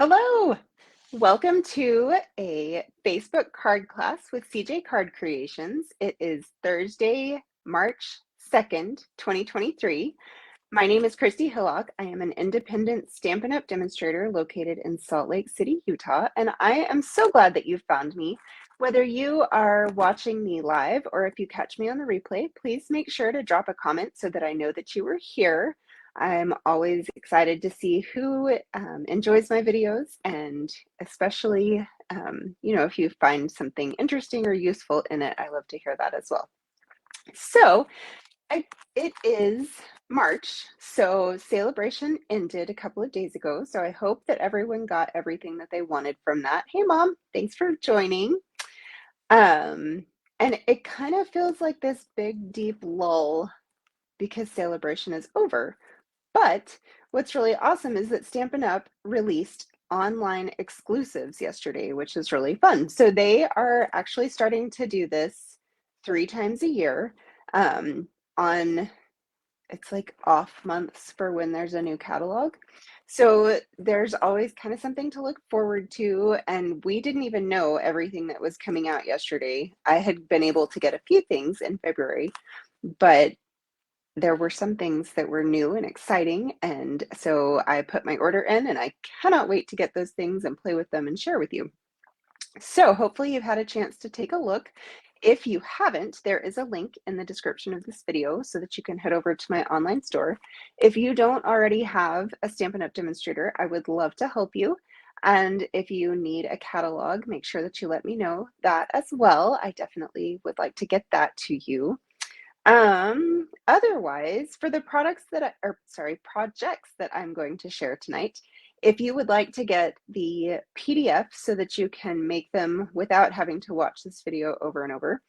Hello, welcome to a Facebook card class with CJ Card Creations. It is Thursday, March 2nd, 2023. My name is Christy Hillock. I am an independent Stampin' Up! Demonstrator located in Salt Lake City, Utah, and I am so glad that you found me. Whether you are watching me live or if you catch me on the replay, please make sure to drop a comment so that I know that you were here. I'm always excited to see who enjoys my videos, and especially, if you find something interesting or useful in it, I love to hear that as well. So it is March, so Celebration ended a couple of days ago, so I hope that everyone got everything that they wanted from that. Hey, Mom, thanks for joining. And it kind of feels like this big, deep lull because Celebration is over. But what's really awesome is that Stampin' Up! Released online exclusives yesterday, which is really fun. So they are actually starting to do this 3 times a year on, it's like off months for when there's a new catalog. So there's always kind of something to look forward to. And we didn't even know everything that was coming out yesterday. I had been able to get a few things in February, but there were some things that were new and exciting, and so I put my order in, and I cannot wait to get those things and play with them and share with you. So hopefully you've had a chance to take a look. If you haven't, there is a link in the description of this video so that you can head over to my online store. If you don't already have a Stampin' Up! Demonstrator, I would love to help you. And if you need a catalog, make sure that you let me know that as well. I definitely would like to get that to you. Otherwise, for the projects that I'm going to share tonight, if you would like to get the PDF so that you can make them without having to watch this video over and over,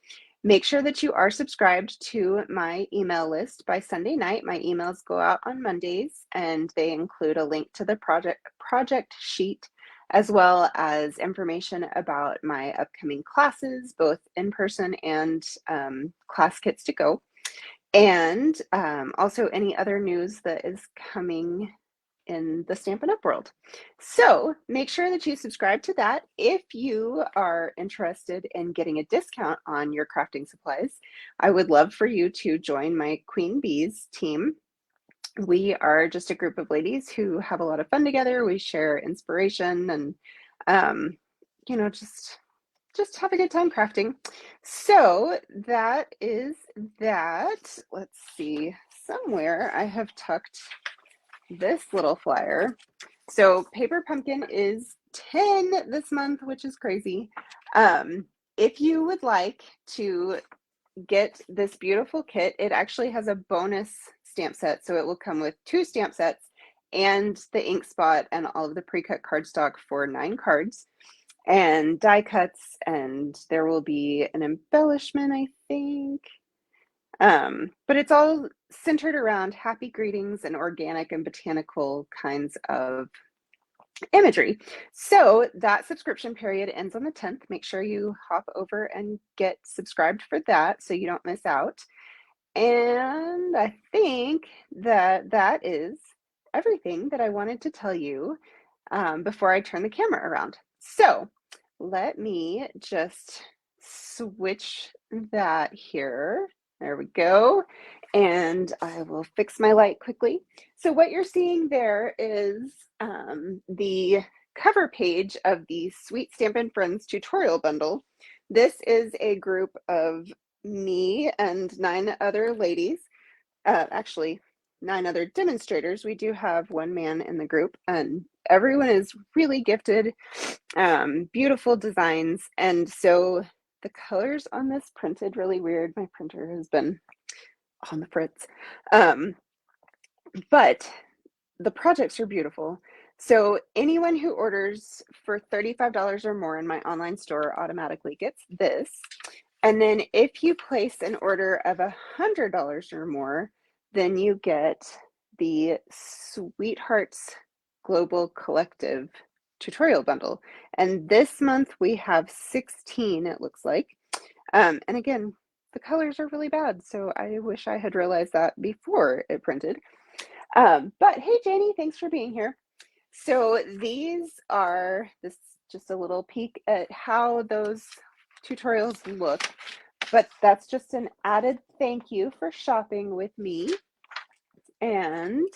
make sure that you are subscribed to my email list by Sunday night. My emails go out on Mondays, and they include a link to the project sheet, as well as information about my upcoming classes, both in person and class kits to go. And also any other news that is coming in the Stampin' Up! World. So make sure that you subscribe to that. If you are interested in getting a discount on your crafting supplies, I would love for you to join my Queen Bees team. We are just a group of ladies who have a lot of fun together. We share inspiration and, just have a good time crafting. So that is that. Let's see, somewhere I have tucked this little flyer. So Paper Pumpkin is 10 this month, which is crazy. If you would like to get this beautiful kit, it actually has a bonus stamp set. So it will come with 2 stamp sets and the ink spot and all of the pre-cut cardstock for 9 cards and die cuts, and there will be an embellishment, I think. But it's all centered around happy greetings and organic and botanical kinds of imagery. So that subscription period ends on the 10th. Make sure you hop over and get subscribed for that so you don't miss out. And I think that that is everything that I wanted to tell you before I turn the camera around. So let me just switch that here. There we go. And I will fix my light quickly. So what you're seeing there is the cover page of the Sweet Stampin' Friends tutorial bundle. This is a group of me and 9 other ladies, actually 9 other demonstrators. We do have 1 man in the group, and everyone is really gifted, beautiful designs. And so the colors on this printed really weird. My printer has been on the fritz. But the projects are beautiful. So anyone who orders for $35 or more in my online store automatically gets this. And then if you place an order of $100 or more, then you get the Sweethearts Global Collective tutorial bundle. And this month we have 16, it looks like. And again, the colors are really bad, so I wish I had realized that before it printed. But hey, Janie, thanks for being here. So these are this just a little peek at how those tutorials look, but that's just an added thank you for shopping with me. And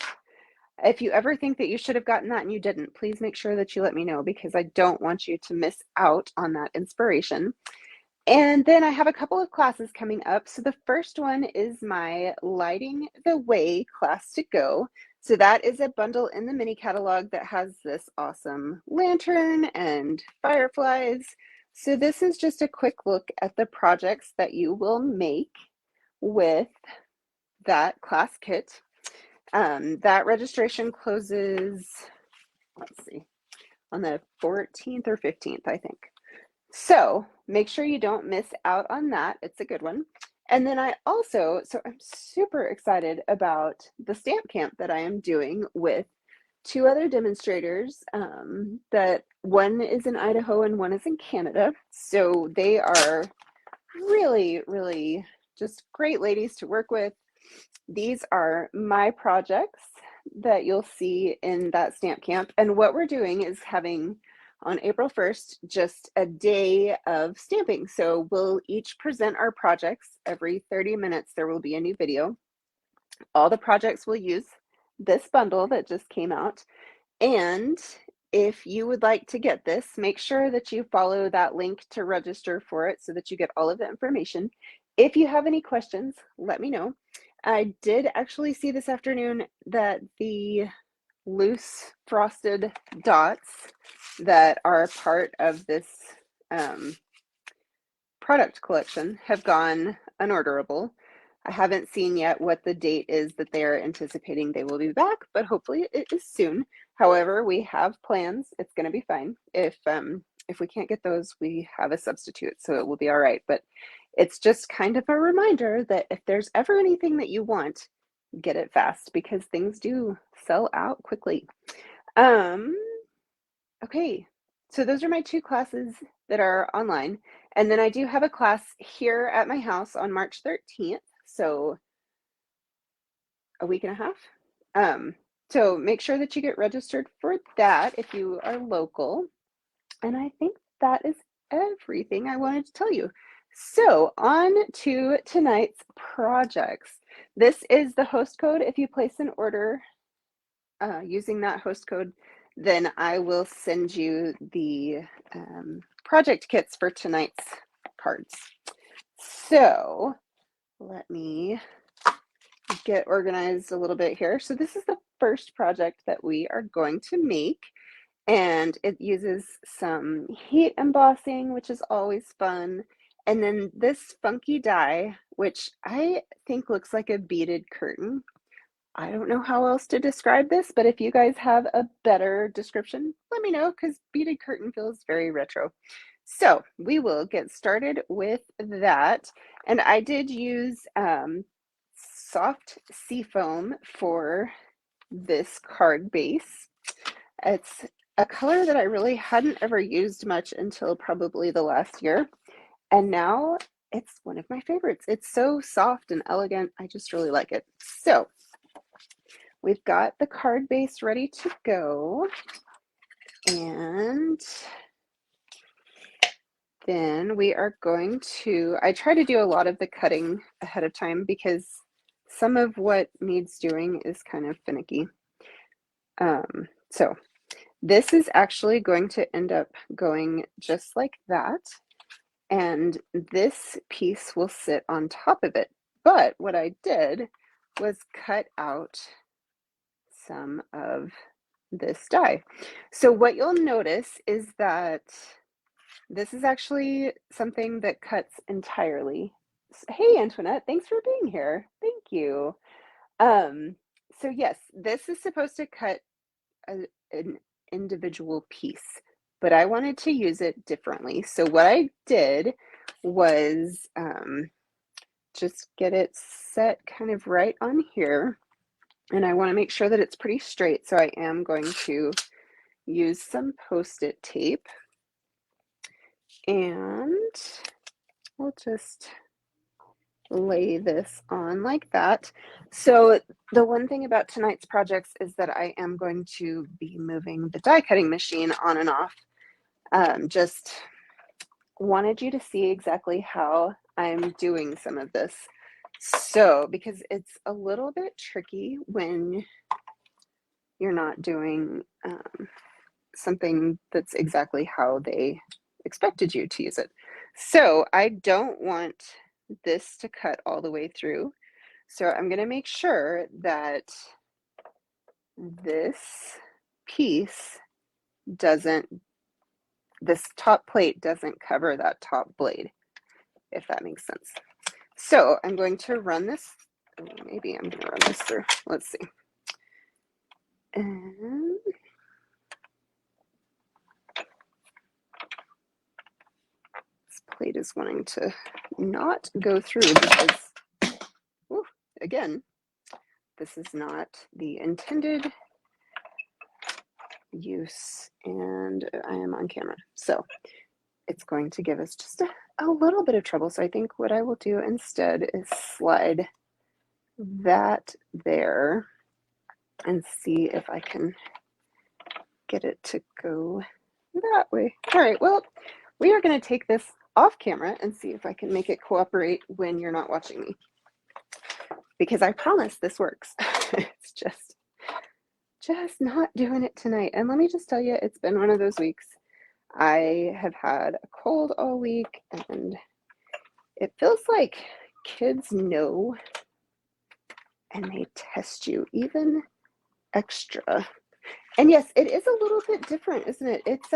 if you ever think that you should have gotten that and you didn't, please make sure that you let me know because I don't want you to miss out on that inspiration. And then I have a couple of classes coming up. So the first one is my Lighting the Way class to go. So that is a bundle in the mini catalog that has this awesome lantern and fireflies. So this is just a quick look at the projects that you will make with that class kit. That registration closes, let's see, on the 14th or 15th, I think. So make sure you don't miss out on that. It's a good one. And then I'm super excited about the stamp camp that I am doing with two other demonstrators. That one is in Idaho and one is in Canada. So they are really, really just great ladies to work with. These are my projects that you'll see in that stamp camp. And what we're doing is having on April 1st, just a day of stamping. So we'll each present our projects. Every 30 minutes, there will be a new video. All the projects will use this bundle that just came out. And if you would like to get this, make sure that you follow that link to register for it so that you get all of the information. If you have any questions, let me know. I did actually see this afternoon that the loose frosted dots that are part of this product collection have gone unorderable. I haven't seen yet what the date is that they are anticipating they will be back, but hopefully it is soon. However, we have plans. It's going to be fine. If we can't get those, we have a substitute, so it will be all right. But it's just kind of a reminder that if there's ever anything that you want, get it fast because things do sell out quickly. Okay, so those are my two classes that are online. And then I do have a class here at my house on March 13th, so a week and a half. So make sure that you get registered for that if you are local. And I think that is everything I wanted to tell you. So on to tonight's projects. This is the host code. If you place an order using that host code, then I will send you the project kits for tonight's cards. So let me get organized a little bit here. So this is the first project that we are going to make, and it uses some heat embossing, which is always fun. And then this funky die, which I think looks like a beaded curtain. I don't know how else to describe this, but if you guys have a better description, let me know because beaded curtain feels very retro. So we will get started with that. And I did use soft seafoam for this card base. It's a color that I really hadn't ever used much until probably the last year. And now it's one of my favorites. It's so soft and elegant. I just really like it. So we've got the card base ready to go. And then we are going to, I try to do a lot of the cutting ahead of time because some of what needs doing is kind of finicky. So this is actually going to end up going just like that. And this piece will sit on top of it. But what I did was cut out some of this die. So what you'll notice is that this is actually something that cuts entirely. Hey, Antoinette, thanks for being here. Thank you. So yes, this is supposed to cut an individual piece, but I wanted to use it differently. So what I did was just get it set kind of right on here. And I want to make sure that it's pretty straight. So I am going to use some Post-it tape. And we'll just lay this on like that. So the one thing about tonight's projects is that I am going to be moving the die cutting machine on and off. Just wanted you to see exactly how I'm doing some of this. So, because it's a little bit tricky when you're not doing something that's exactly how they expected you to use it. So I don't want this to cut all the way through. So I'm going to make sure that this piece doesn't, this top plate doesn't cover that top blade, if that makes sense. So I'm going to run this, maybe I'm going to run this through. Let's see. And this plate is wanting to not go through because, whew, again, this is not the intended use, and I am on camera. So it's going to give us just a little bit of trouble. So I think what I will do instead is slide that there and see if I can get it to go that way. All right, well, we are going to take this off camera and see if I can make it cooperate when you're not watching me. Because I promise this works. It's just not doing it tonight. And let me just tell you, it's been one of those weeks. I have had a cold all week, and it feels like kids know and they test you even extra. And yes, it is a little bit different, isn't it? It's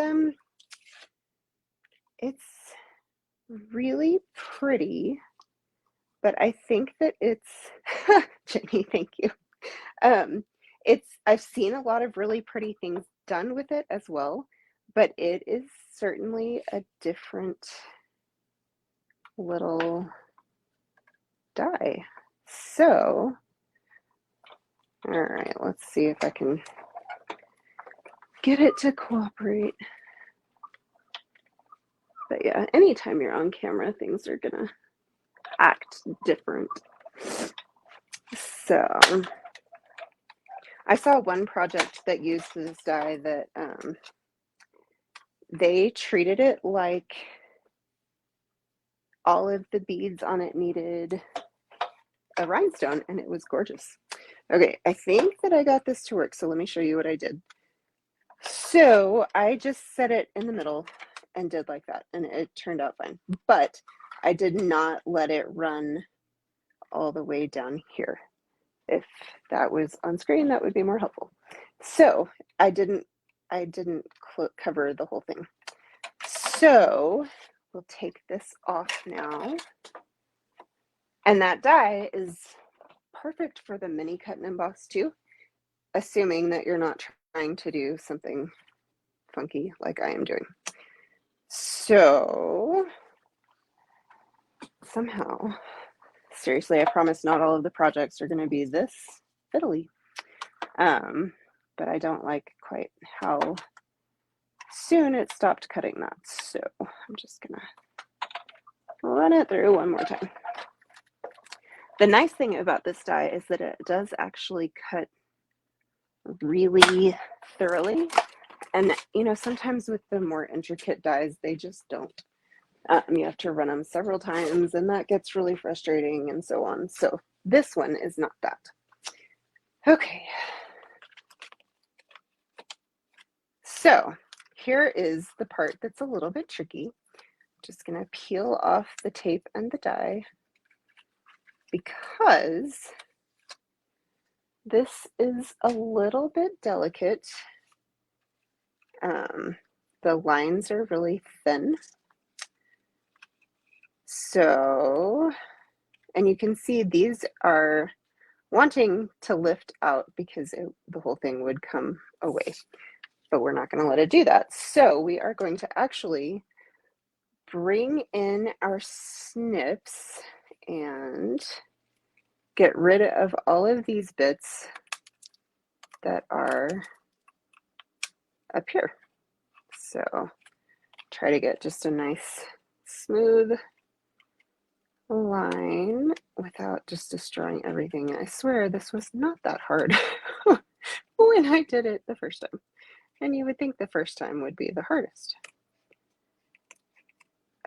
really pretty, but I think that it's Jenny, thank you. I've seen a lot of really pretty things done with it as well, but it is certainly a different little die. So, all right, let's see if I can get it to cooperate. But yeah, anytime you're on camera, things are gonna act different. So I saw one project that used this die that they treated it like all of the beads on it needed a rhinestone, and it was gorgeous. Okay, I think that I got this to work, so let me show you what I did. So I just set it in the middle and did like that, and it turned out fine. But I did not let it run all the way down here. If that was on screen, that would be more helpful. So I didn't cover the whole thing. So we'll take this off now. And that die is perfect for the mini cut and emboss too, assuming that you're not trying to do something funky like I am doing. So somehow, seriously, I promise not all of the projects are going to be this fiddly. But I don't like quite how soon it stopped cutting that. So I'm just gonna run it through one more time. The nice thing about this die is that it does actually cut really thoroughly. And you know, sometimes with the more intricate dies, they just don't. You have to run them several times, and that gets really frustrating and so on. So this one is not that. Okay. So here is the part that's a little bit tricky. Just going to peel off the tape and the die because this is a little bit delicate. The lines are really thin. So, and you can see these are wanting to lift out because the whole thing would come away, but we're not going to let it do that. So we are going to actually bring in our snips and get rid of all of these bits that are up here. So try to get just a nice smooth line without just destroying everything. I swear this was not that hard when I did it the first time. And you would think the first time would be the hardest.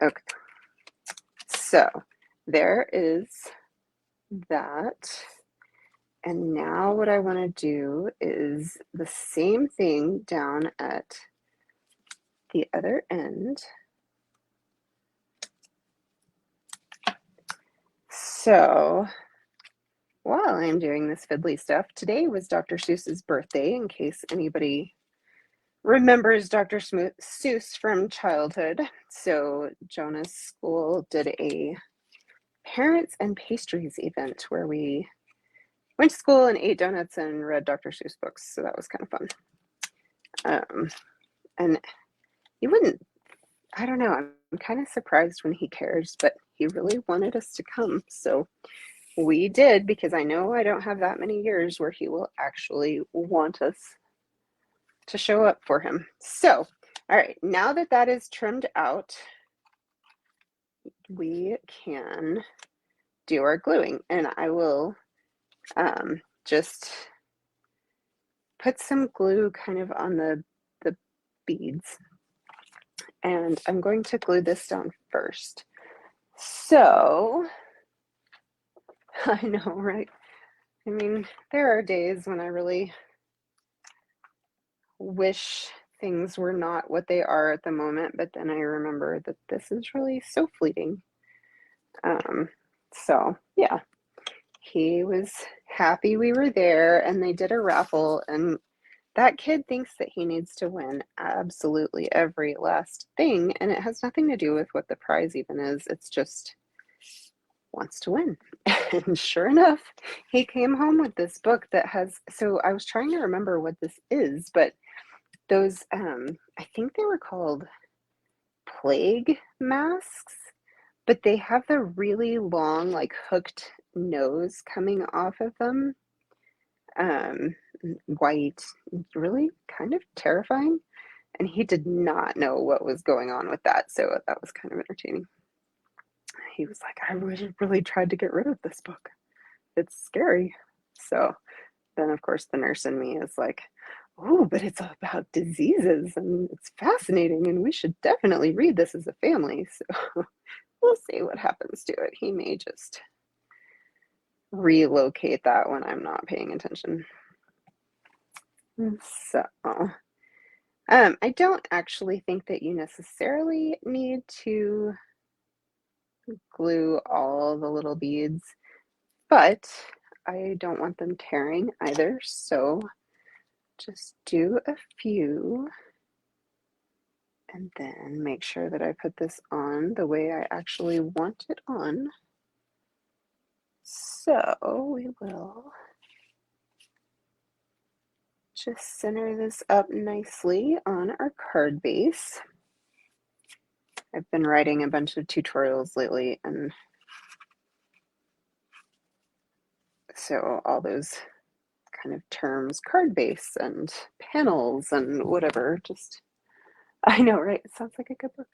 Okay, so there is that. And now what I want to do is the same thing down at the other end. So while I'm doing this fiddly stuff, today was Dr. Seuss's birthday, in case anybody remembers Dr. Seuss from childhood. So Jonah's school did a parents and pastries event where we went to school and ate donuts and read Dr. Seuss books. So that was kind of fun. And you wouldn't, I don't know, I'm kind of surprised when he cares, but he really wanted us to come. So we did, because I know I don't have that many years where he will actually want us to show up for him. So, all right, now that that is trimmed out, we can do our gluing, and I will just put some glue kind of on the beads, and I'm going to glue this down first. So, I know, right? I mean, there are days when I really wish things were not what they are at the moment, but then I remember that this is really so fleeting. So yeah, he was happy we were there, and they did a raffle, and that kid thinks that he needs to win absolutely every last thing, and it has nothing to do with what the prize even is. It's just wants to win. And sure enough, he came home with this book that has, so I was trying to remember what this is, but those I think they were called plague masks, but they have the really long, like, hooked nose coming off of them. White, really kind of terrifying. And he did not know what was going on with that, so that was kind of entertaining. He was like, I really tried to get rid of this book. It's scary. So then, of course, the nurse in me is like, oh, but it's all about diseases and it's fascinating, and we should definitely read this as a family. So we'll see what happens to it. He may just relocate that when I'm not paying attention. So I don't actually think that you necessarily need to glue all the little beads, but I don't want them tearing either, so just do a few and then make sure that I put this on the way I actually want it on. So we will just center this up nicely on our card base. I've been writing a bunch of tutorials lately, and so all those kind of terms, card base and panels and whatever, just, I know, right? It sounds like a good book.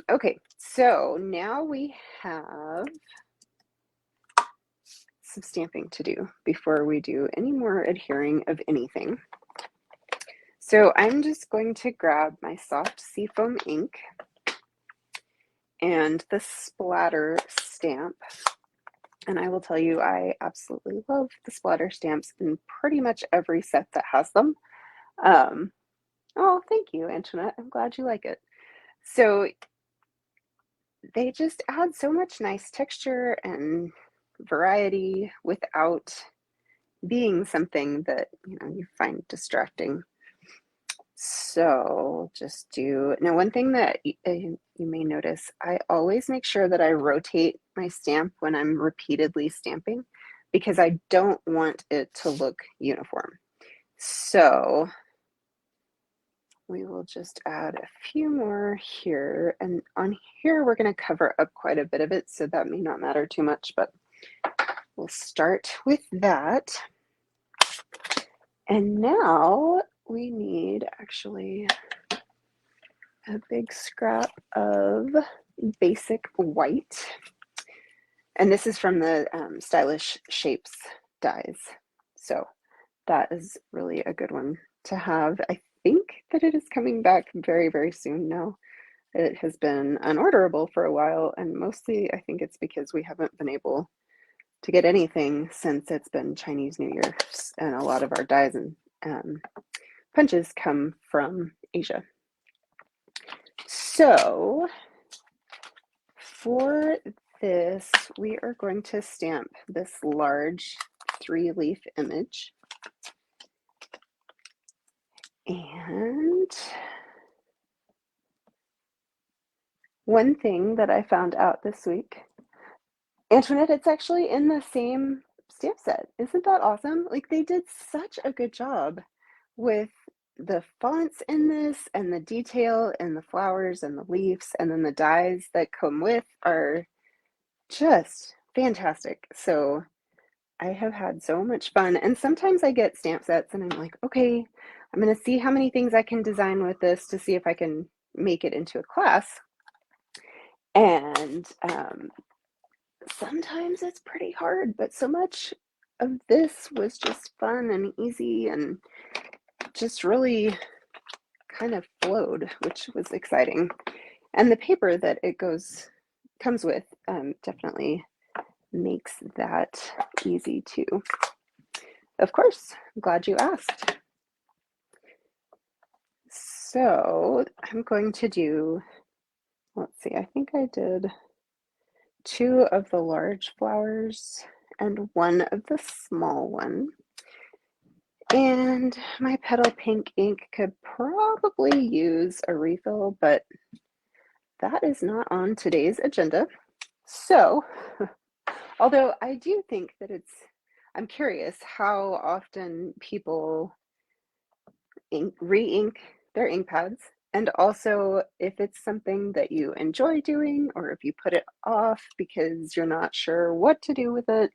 Okay, so now we have some stamping to do before we do any more adhering of anything. So I'm just going to grab my soft seafoam ink and the splatter stamp. And I will tell you, I absolutely love the splatter stamps in pretty much every set that has them. Oh, thank you, Antoinette. I'm glad you like it. So they just add so much nice texture and variety without being something that, you know, you find distracting. So just do, now one thing that you may notice, I always make sure that I rotate my stamp when I'm repeatedly stamping, because I don't want it to look uniform. So we will just add a few more here, and on here we're going to cover up quite a bit of it, so that may not matter too much, but we'll start with that. And now we need actually a big scrap of basic white. And this is from the Stylish Shapes dies. So that is really a good one to have. I think that it is coming back very, very soon now. It has been unorderable for a while, and mostly I think it's because we haven't been able to get anything since it's been Chinese New Year, and a lot of our dies and punches come from Asia. So for this, we are going to stamp this large 3-leaf image. And one thing that I found out this week, Antoinette, it's actually in the same stamp set. Isn't that awesome? Like, they did such a good job with the fonts in this, and the detail and the flowers and the leaves, and then the dies that come with are just fantastic. So I have had so much fun. And sometimes I get stamp sets and I'm like, okay, I'm going to see how many things I can design with this to see if I can make it into a class. And sometimes it's pretty hard, but so much of this was just fun and easy and just really kind of flowed, which was exciting. And the paper that it comes with definitely makes that easy too. Of course, I'm glad you asked. So I'm going to do, let's see, I think I did 2 of the large flowers and 1 of the small one. And my petal pink ink could probably use a refill, but that is not on today's agenda. So, although I do think that I'm curious how often people re-ink their ink pads, and also if it's something that you enjoy doing or if you put it off because you're not sure what to do with it.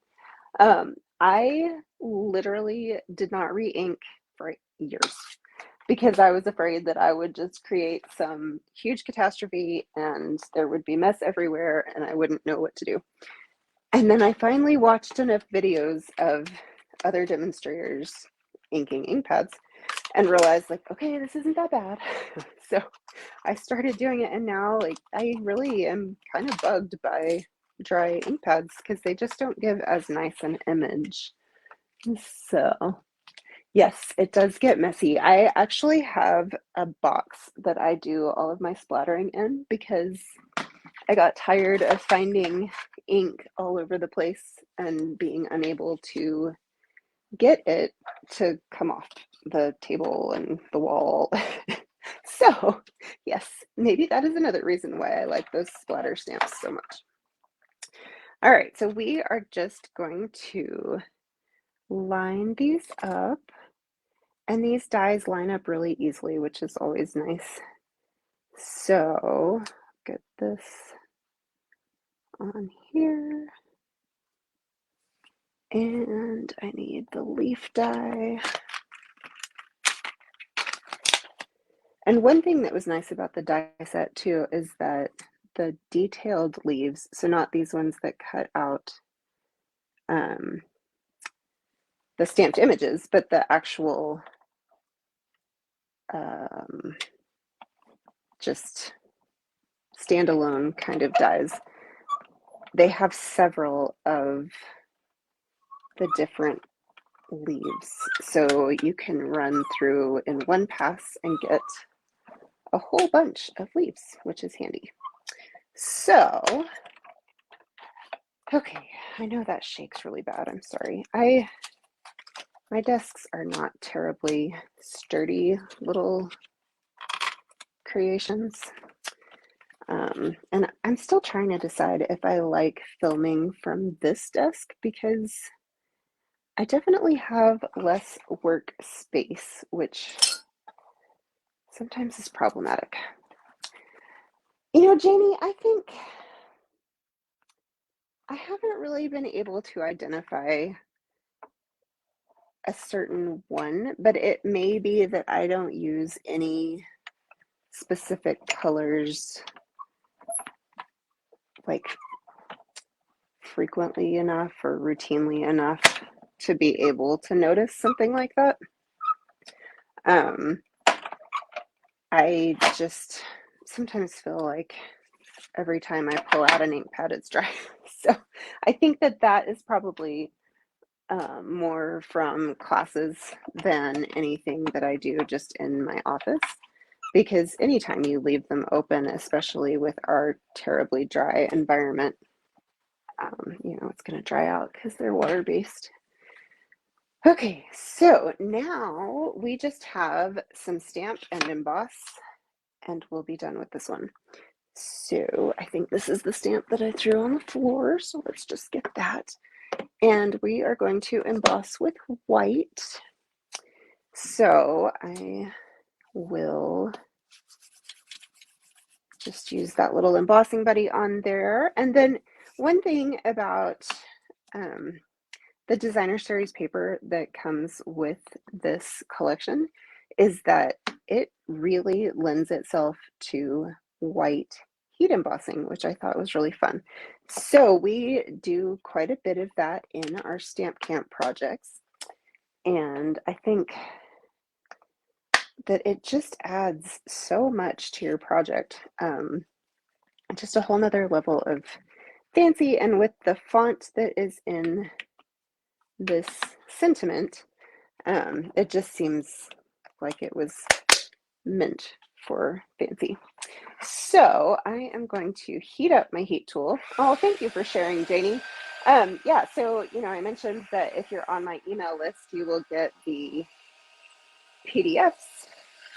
I literally did not re-ink for years because I was afraid that I would just create some huge catastrophe and there would be mess everywhere and I wouldn't know what to do. And then I finally watched enough videos of other demonstrators inking ink pads and realized, like, okay, this isn't that bad. So I started doing it, and now, like, I really am kind of bugged by dry ink pads because they just don't give as nice an image. So yes, it does get messy. I actually have a box that I do all of my splattering in because I got tired of finding ink all over the place and being unable to get it to come off the table and the wall. So yes, maybe that is another reason why I like those splatter stamps so much. All right, so we are just going to line these up, and these dies line up really easily, which is always nice. So get this on here, and I need the leaf die. And one thing that was nice about the die set too is that the detailed leaves, so not these ones that cut out the stamped images, but the actual just standalone kind of dies, they have several of the different leaves. So you can run through in one pass and get a whole bunch of leaves, which is handy. So, okay, I know that shakes really bad. I'm sorry. My desks are not terribly sturdy little creations. And I'm still trying to decide if I like filming from this desk because I definitely have less work space, which sometimes is problematic. You know, Jamie, I think I haven't really been able to identify a certain one, but it may be that I don't use any specific colors like frequently enough or routinely enough to be able to notice something like that. I just sometimes feel like every time I pull out an ink pad, it's dry. So I think that that is probably more from classes than anything that I do just in my office. Because anytime you leave them open, especially with our terribly dry environment, it's going to dry out because they're water-based. Okay, so now we just have some stamp and emboss, and we'll be done with this one. So I think this is the stamp that I threw on the floor, so let's just get that. And we are going to emboss with white. So I will just use that little embossing buddy on there. And then one thing about the designer series paper that comes with this collection is that it really lends itself to white heat embossing, which I thought was really fun. So we do quite a bit of that in our Stamp Camp projects. And I think that it just adds so much to your project. Just a whole nother level of fancy. And with the font that is in this sentiment, it just seems like it was meant for fancy. So I am going to heat up my heat tool. Oh, thank you for sharing, Janie. Yeah, so, I mentioned that if you're on my email list, you will get the PDFs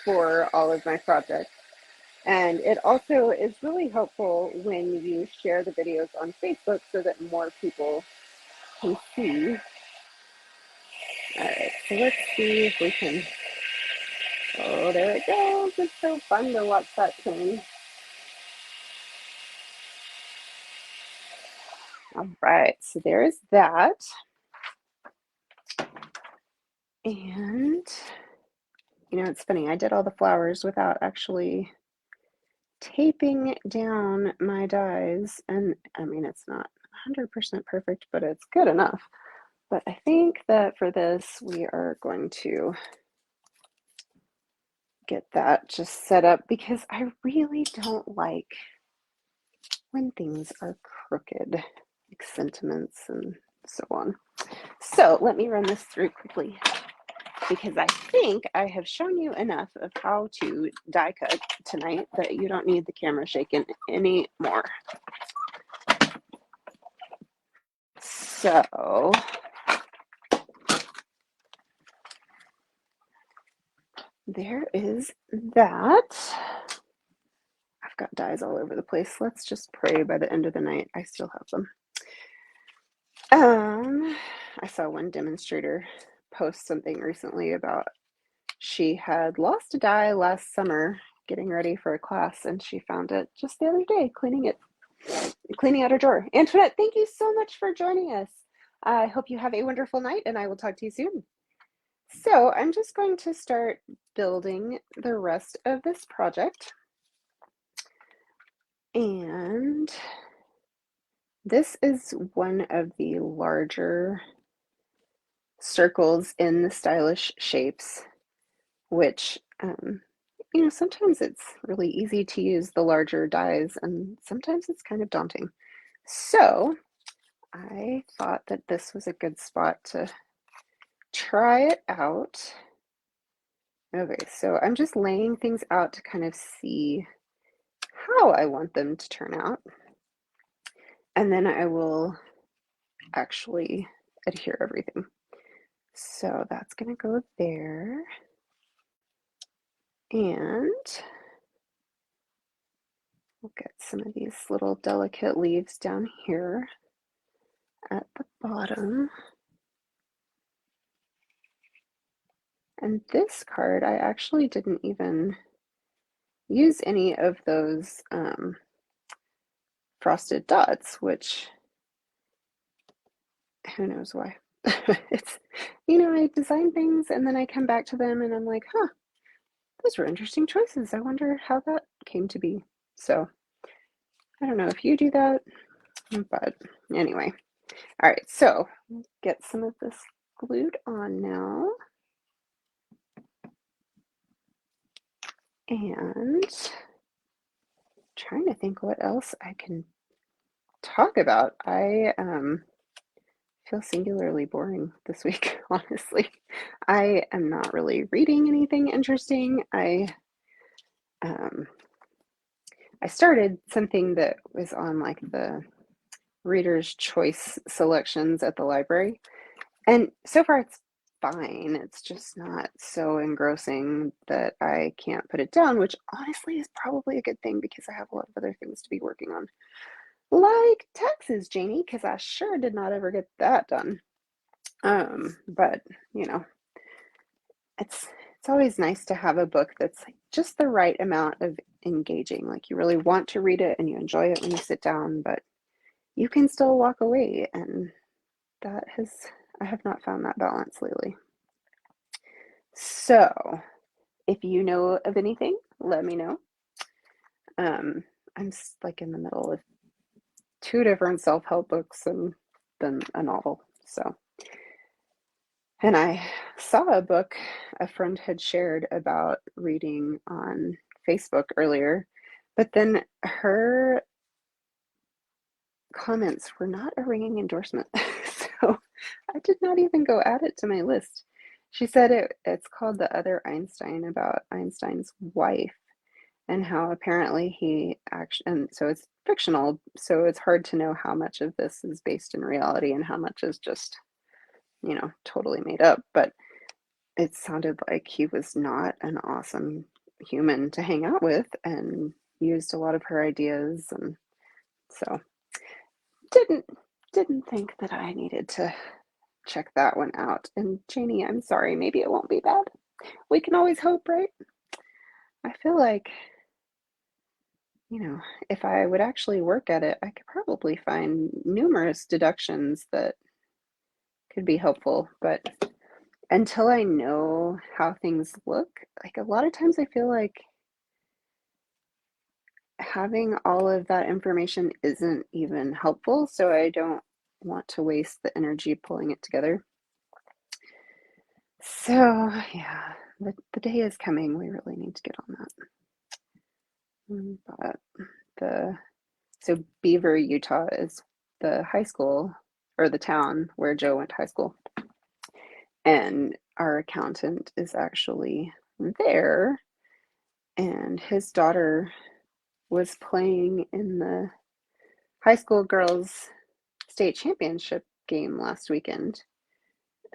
for all of my projects. And it also is really helpful when you share the videos on Facebook so that more people can see. All right, so let's see if we can, oh, there it goes. It's so fun to watch that thing. All right, so there's that. And, it's funny, I did all the flowers without actually taping down my dies. And I mean, it's not 100% perfect, but it's good enough. But I think that for this, we are going to get that just set up because I really don't like when things are crooked, like sentiments and so on. So let me run this through quickly because I think I have shown you enough of how to die cut tonight that you don't need the camera shaken anymore. So there is that. I've got dies all over the place. Let's just pray by the end of the night I still have them. I saw one demonstrator post something recently about she had lost a die last summer getting ready for a class, and she found it just the other day cleaning out her drawer. Antoinette, thank you so much for joining us. I hope you have a wonderful night, and I will talk to you soon. So I'm just going to start building the rest of this project. And this is one of the larger circles in the stylish shapes, which, sometimes it's really easy to use the larger dies and sometimes it's kind of daunting. So I thought that this was a good spot to try it out. Okay, so I'm just laying things out to kind of see how I want them to turn out. And then I will actually adhere everything. So that's going to go there. And we'll get some of these little delicate leaves down here at the bottom. And this card, I actually didn't even use any of those frosted dots, which who knows why. It's, I design things and then I come back to them and I'm like, huh, those were interesting choices. I wonder how that came to be. So I don't know if you do that, but anyway. All right, so get some of this glued on now. And trying to think what else I can talk about. I feel singularly boring this week, honestly. I am not really reading anything interesting. I started something that was on like the Reader's Choice selections at the library, and so far it's fine. It's just not so engrossing that I can't put it down, which honestly is probably a good thing because I have a lot of other things to be working on. Like taxes, Janie, because I sure did not ever get that done. But you know, it's always nice to have a book that's like just the right amount of engaging. Like you really want to read it and you enjoy it when you sit down, but you can still walk away, and I have not found that balance lately. So, if you know of anything, let me know. I'm like in the middle of two different self-help books and then a novel. So, and I saw a book a friend had shared about reading on Facebook earlier, but then her comments were not a ringing endorsement. So I did not even go add it to my list. She said it's called The Other Einstein, about Einstein's wife and how apparently he actually, and so it's fictional, so it's hard to know how much of this is based in reality and how much is just, totally made up. But it sounded like he was not an awesome human to hang out with and used a lot of her ideas, and so didn't didn't think that I needed to check that one out. And Janie, I'm sorry, maybe it won't be bad. We can always hope, right? I feel like, if I would actually work at it, I could probably find numerous deductions that could be helpful. But until I know how things look, like a lot of times I feel like having all of that information isn't even helpful. So I don't want to waste the energy pulling it together. So yeah, the day is coming. We really need to get on that. But so Beaver, Utah is the high school or the town where Joe went to high school. And our accountant is actually there. And his daughter was playing in the high school girls state championship game last weekend.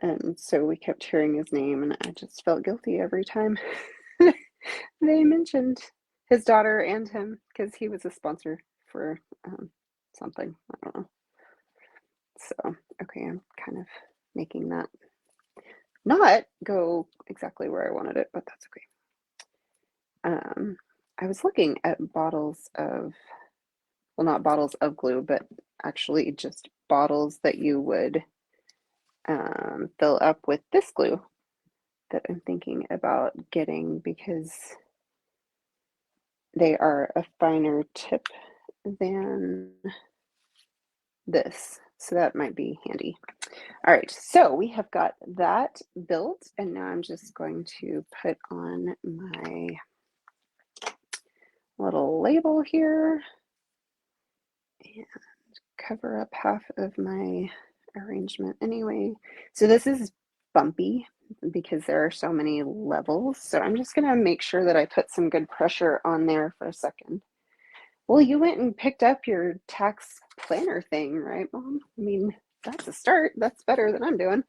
And so we kept hearing his name, and I just felt guilty every time they mentioned his daughter and him because he was a sponsor for something. I don't know. So, okay, I'm kind of making that not go exactly where I wanted it, but that's okay. I was looking at bottles of, well, not bottles of glue, but actually just bottles that you would fill up with this glue that I'm thinking about getting because they are a finer tip than this. So that might be handy. All right, so we have got that built, and now I'm just going to put on my little label here and cover up half of my arrangement anyway. So this is bumpy because there are so many levels. So I'm just gonna make sure that I put some good pressure on there for a second. Well, you went and picked up your tax planner thing, right, Mom? I mean, that's a start. That's better than I'm doing.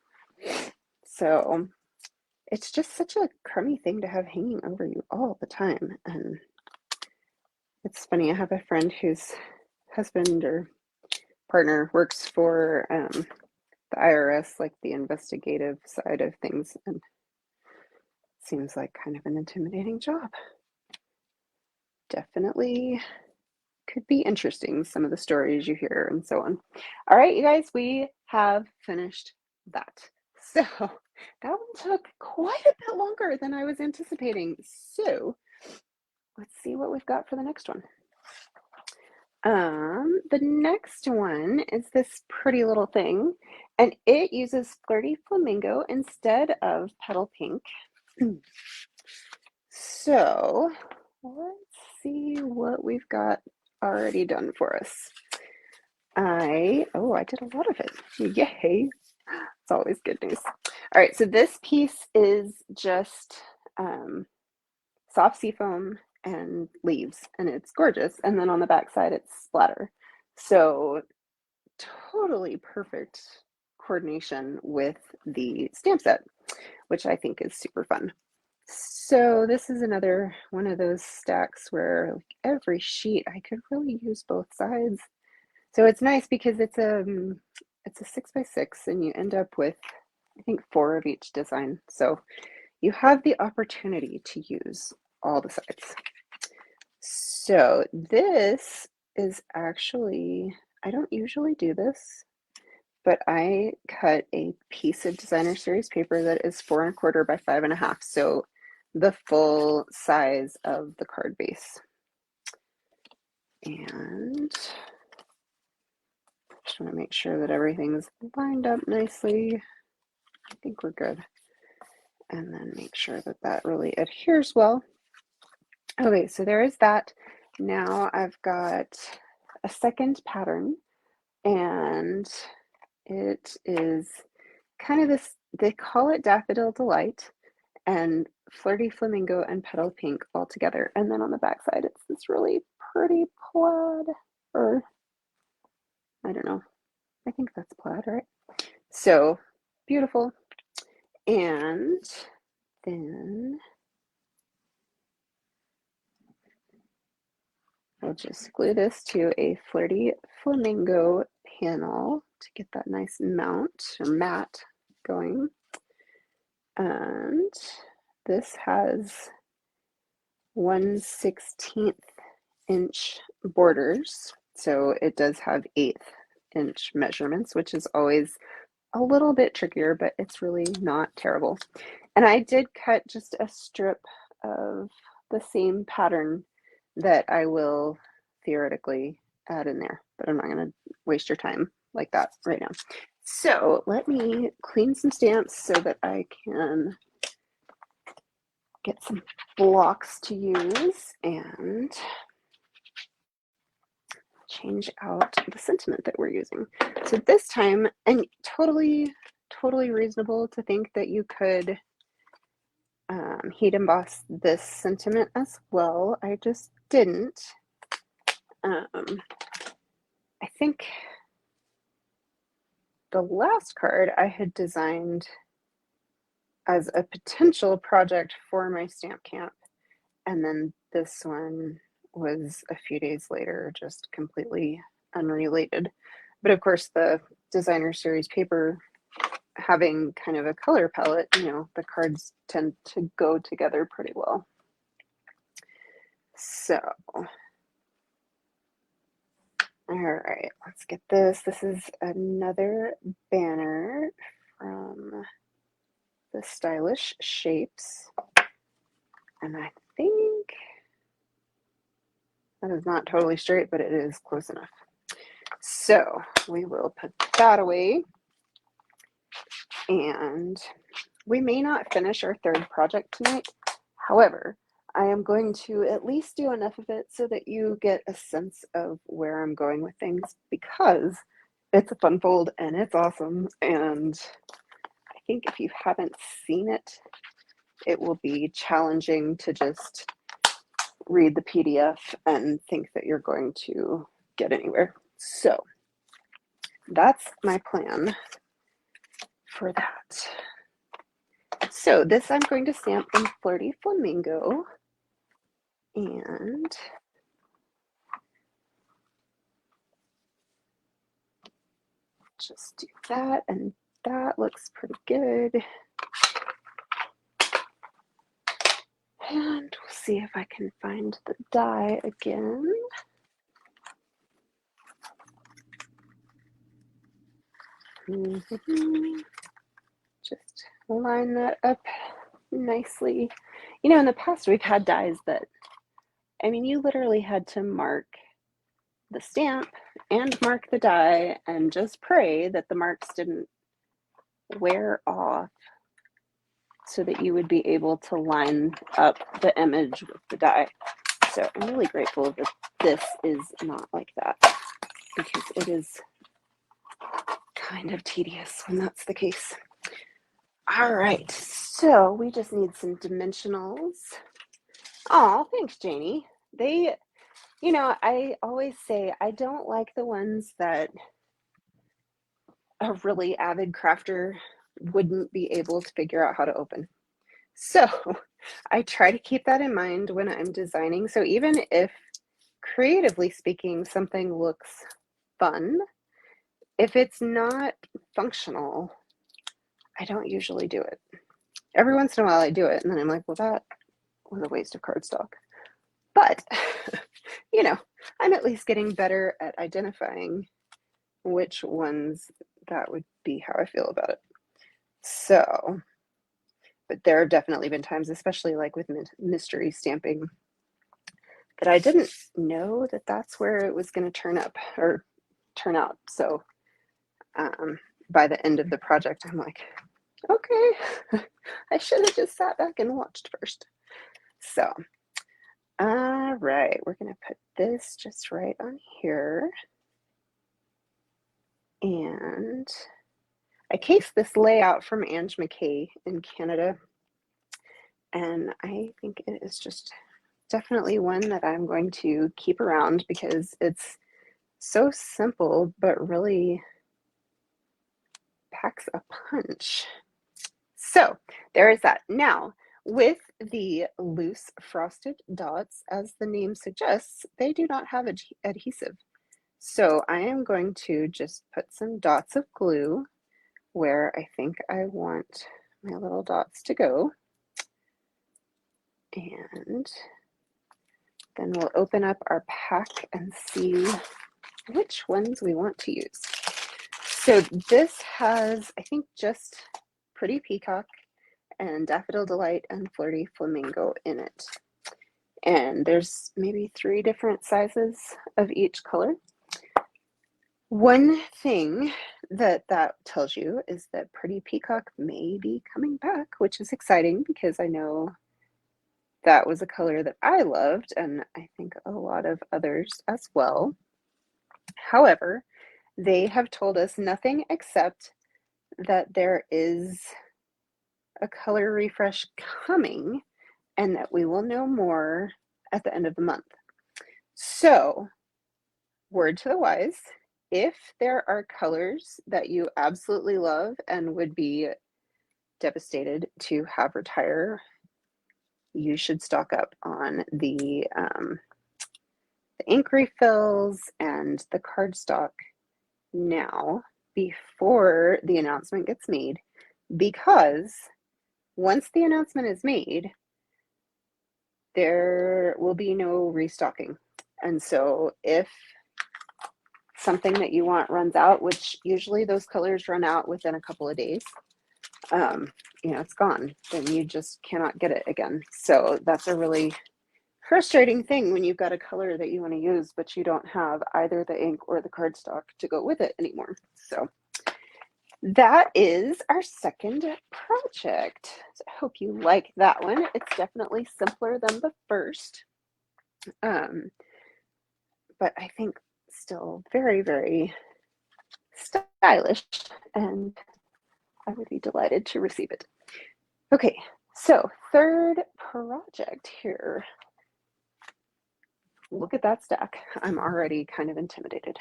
So it's just such a crummy thing to have hanging over you all the time. And it's funny, I have a friend whose husband or partner works for the IRS, like the investigative side of things, and it seems like kind of an intimidating job. Definitely could be interesting, some of the stories you hear and so on. All right, you guys, we have finished that. So that one took quite a bit longer than I was anticipating. So let's see what we've got for the next one. The next one is this pretty little thing, and it uses Flirty Flamingo instead of Petal Pink. So let's see what we've got already done for us. I did a lot of it. Yay. It's always good news. All right, so this piece is just soft seafoam and leaves, and it's gorgeous. And then on the back side, it's splatter. So totally perfect coordination with the stamp set, which I think is super fun. So this is another one of those stacks where like every sheet I could really use both sides. So it's nice because it's a 6x6 and you end up with I think 4 of each design. So you have the opportunity to use all the sides. So this is actually, I don't usually do this, but I cut a piece of designer series paper that is 4 1/4 by 5 1/2. So the full size of the card base. And just want to make sure that everything's lined up nicely. I think we're good. And then make sure that that really adheres well. Okay, so there is that. Now I've got a second pattern, and it is kind of this, they call it Daffodil Delight and Flirty Flamingo and Petal Pink all together. And then on the back side, it's this really pretty plaid, or I don't know. I think that's plaid, right? So beautiful. And then I'll just glue this to a Flirty Flamingo panel to get that nice mount or mat going. And this has 1/16 inch borders. So it does have 1/8 inch measurements, which is always a little bit trickier, but it's really not terrible. And I did cut just a strip of the same pattern that I will theoretically add in there, but I'm not going to waste your time like that right now. So let me clean some stamps so that I can get some blocks to use and change out the sentiment that we're using. So this time, and totally reasonable to think that you could heat emboss this sentiment as well. I just didn't. I think the last card I had designed as a potential project for my stamp camp, and then this one was a few days later, just completely unrelated. But of course, the designer series paper having kind of a color palette, you know, the cards tend to go together pretty well. So, all right, let's get this. This is another banner from the Stylish Shapes. And I think that is not totally straight, but it is close enough. So we will put that away. And we may not finish our third project tonight. However, I am going to at least do enough of it so that you get a sense of where I'm going with things, because it's a fun fold and it's awesome. And I think if you haven't seen it, it will be challenging to just read the PDF and think that you're going to get anywhere. So that's my plan for that. So this I'm going to stamp in Flirty Flamingo, and just do that, and that looks pretty good. And we'll see if I can find the die again. Just line that up nicely. You know, in the past we've had dies that, I mean, you literally had to mark the stamp and mark the die and just pray that the marks didn't wear off so that you would be able to line up the image with the die. So I'm really grateful that this is not like that, because it is kind of tedious when that's the case. All right, so we just need some dimensionals. Oh, thanks, Janie. They, I always say I don't like the ones that a really avid crafter wouldn't be able to figure out how to open. So I try to keep that in mind when I'm designing. So even if, creatively speaking, something looks fun, if it's not functional, I don't usually do it. Every once in a while I do it, and then I'm like, well, that was a waste of cardstock. But, I'm at least getting better at identifying which ones that would be how I feel about it. So, but there have definitely been times, especially like with mystery stamping, that I didn't know that that's where it was going to turn up or turn out. So by the end of the project, I'm like, okay, I should have just sat back and watched first. So, all right, we're going to put this just right on here. And I cased this layout from Ange McKay in Canada. And I think it is just definitely one that I'm going to keep around because it's so simple, but really packs a punch. So there is that. Now, with the loose frosted dots, as the name suggests, they do not have adhesive. So I am going to just put some dots of glue where I think I want my little dots to go. And then we'll open up our pack and see which ones we want to use. So this has, I think, just Pretty Peacock and Daffodil Delight and Flirty Flamingo in it. And there's maybe 3 different sizes of each color. One thing that tells you is that Pretty Peacock may be coming back, which is exciting because I know that was a color that I loved, and I think a lot of others as well. However, they have told us nothing except that there is a color refresh coming and that we will know more at the end of the month. So, word to the wise, if there are colors that you absolutely love and would be devastated to have retire, you should stock up on the ink refills and the cardstock now before the announcement gets made, because once the announcement is made, there will be no restocking. And so if something that you want runs out, which usually those colors run out within a couple of days, it's gone. Then you just cannot get it again. So that's a really frustrating thing when you've got a color that you want to use, but you don't have either the ink or the cardstock to go with it anymore. So that is our second project. So I hope you like that one. It's definitely simpler than the first, but I think still very, very stylish, and I would be delighted to receive it. Okay, so third project here. Look at that stack. I'm already kind of intimidated,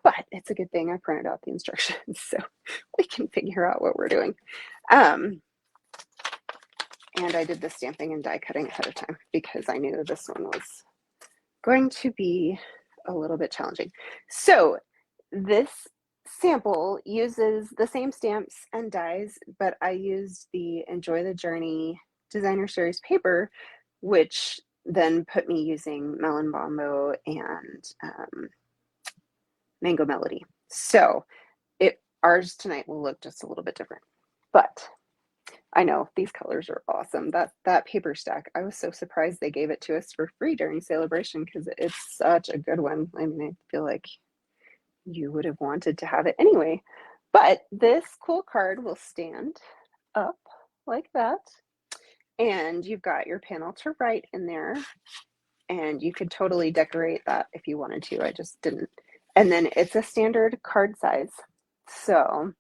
but it's a good thing I printed out the instructions so we can figure out what we're doing. And I did the stamping and die cutting ahead of time because I knew this one was going to be a little bit challenging. So this sample uses the same stamps and dies, but I used the Enjoy the Journey Designer Series paper, which then put me using Melon Bombo and Mango Melody. So ours tonight will look just a little bit different. But I know these colors are awesome. That paper stack, I was so surprised they gave it to us for free during celebration because it's such a good one. I mean, I feel like you would have wanted to have it anyway. But this cool card will stand up like that. And you've got your panel to write in there. And you could totally decorate that if you wanted to. I just didn't. And then it's a standard card size. So